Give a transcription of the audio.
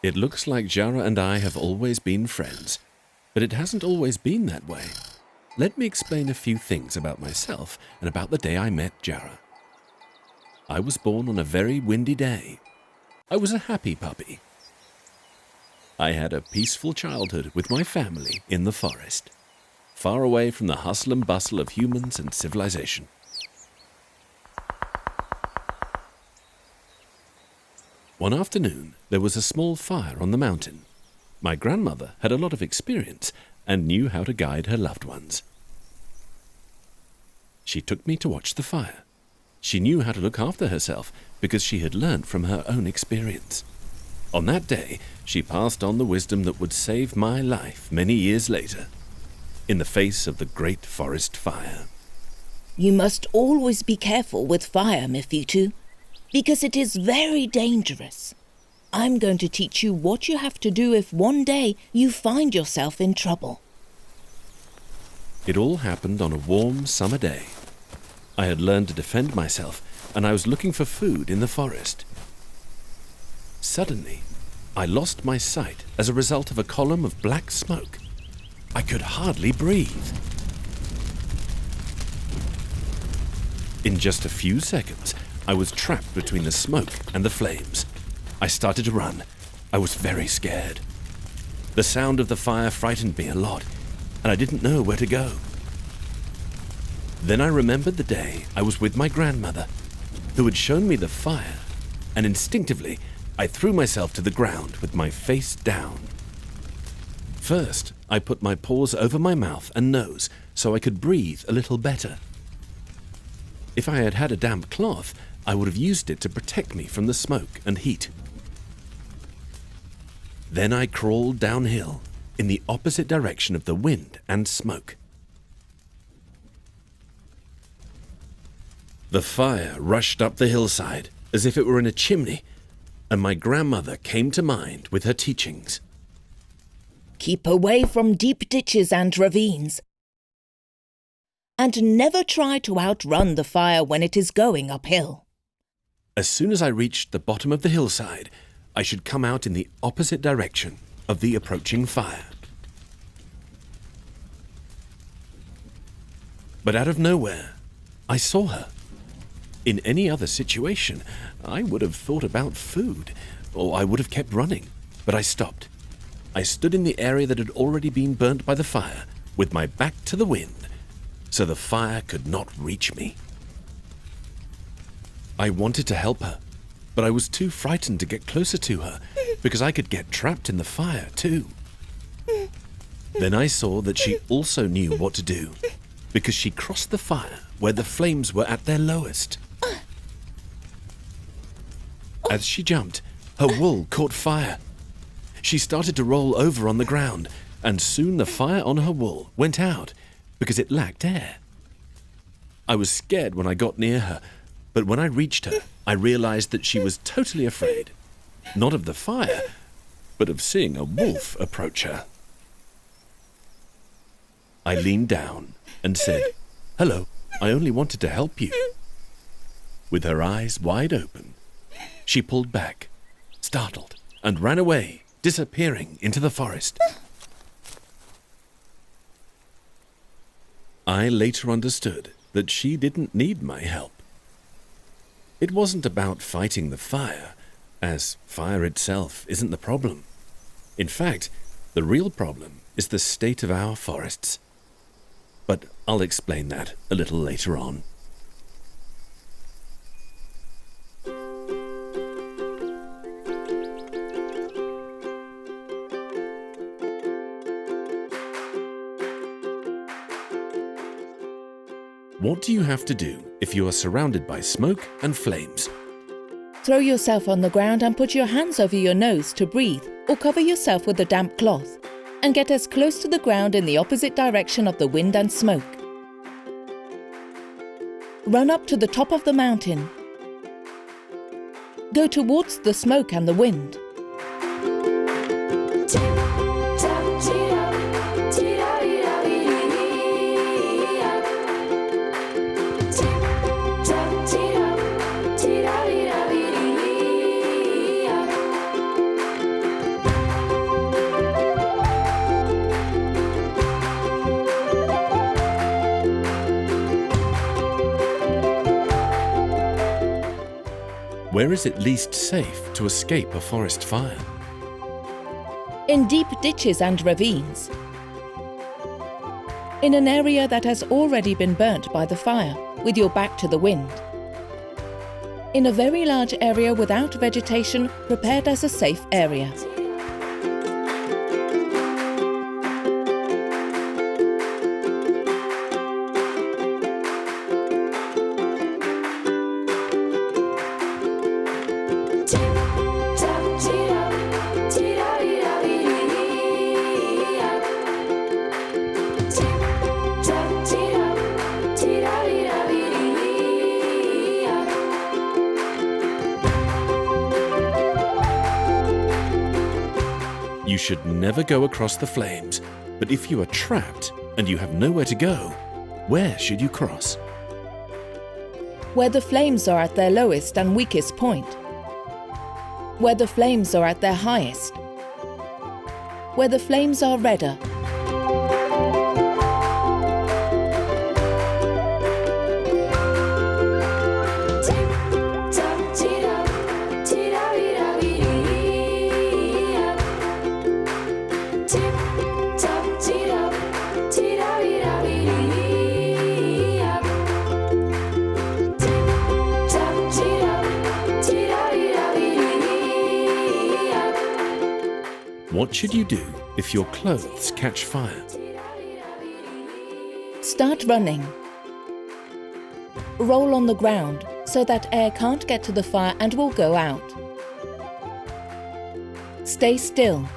It looks like Jara and I have always been friends, but it hasn't always been that way. Let me explain a few things about myself and about the day I met Jara. I was born on a very windy day. I was a happy puppy. I had a peaceful childhood with my family in the forest, far away from the hustle and bustle of humans and civilization. One afternoon, there was a small fire on the mountain. My grandmother had a lot of experience and knew how to guide her loved ones. She took me to watch the fire. She knew how to look after herself because she had learnt from her own experience. On that day, she passed on the wisdom that would save my life many years later, in the face of the great forest fire. You must always be careful with fire, Mefitú, because it is very dangerous. I'm going to teach you what you have to do if one day you find yourself in trouble. It all happened on a warm summer day. I had learned to defend myself, and I was looking for food in the forest. Suddenly, I lost my sight as a result of a column of black smoke. I could hardly breathe. In just a few seconds, I was trapped between the smoke and the flames. I started to run. I was very scared. The sound of the fire frightened me a lot, and I didn't know where to go. Then I remembered the day I was with my grandmother, who had shown me the fire, and instinctively I threw myself to the ground with my face down. First, I put my paws over my mouth and nose so I could breathe a little better. If I had had a damp cloth, I would have used it to protect me from the smoke and heat. Then I crawled downhill in the opposite direction of the wind and smoke. The fire rushed up the hillside as if it were in a chimney, and my grandmother came to mind with her teachings. Keep away from deep ditches and ravines. And never try to outrun the fire when it is going uphill. As soon as I reached the bottom of the hillside, I should come out in the opposite direction of the approaching fire. But out of nowhere, I saw her. In any other situation, I would have thought about food, or I would have kept running, but I stopped. I stood in the area that had already been burnt by the fire, with my back to the wind, so the fire could not reach me. I wanted to help her, but I was too frightened to get closer to her because I could get trapped in the fire too. Then I saw that she also knew what to do because she crossed the fire where the flames were at their lowest. As she jumped, her wool caught fire. She started to roll over on the ground, and soon the fire on her wool went out because it lacked air. I was scared when I got near her, but when I reached her, I realized that she was totally afraid, not of the fire, but of seeing a wolf approach her. I leaned down and said, "Hello, I only wanted to help you." With her eyes wide open, she pulled back, startled, and ran away, disappearing into the forest. I later understood that she didn't need my help. It wasn't about fighting the fire, as fire itself isn't the problem. In fact, the real problem is the state of our forests. But I'll explain that a little later on. What do you have to do if you are surrounded by smoke and flames? Throw yourself on the ground and put your hands over your nose to breathe, or cover yourself with a damp cloth. and get as close to the ground in the opposite direction of the wind and smoke. Run up to the top of the mountain. Go towards the smoke and the wind. Where is it least safe to escape a forest fire? In deep ditches and ravines. In an area that has already been burnt by the fire, with your back to the wind. In a very large area without vegetation, prepared as a safe area. You should never go across the flames, but if you are trapped and you have nowhere to go, where should you cross? Where the flames are at their lowest and weakest point. Where the flames are at their highest. Where the flames are redder. What should you do if your clothes catch fire? Start running. Roll on the ground so that air can't get to the fire and will go out. Stay still.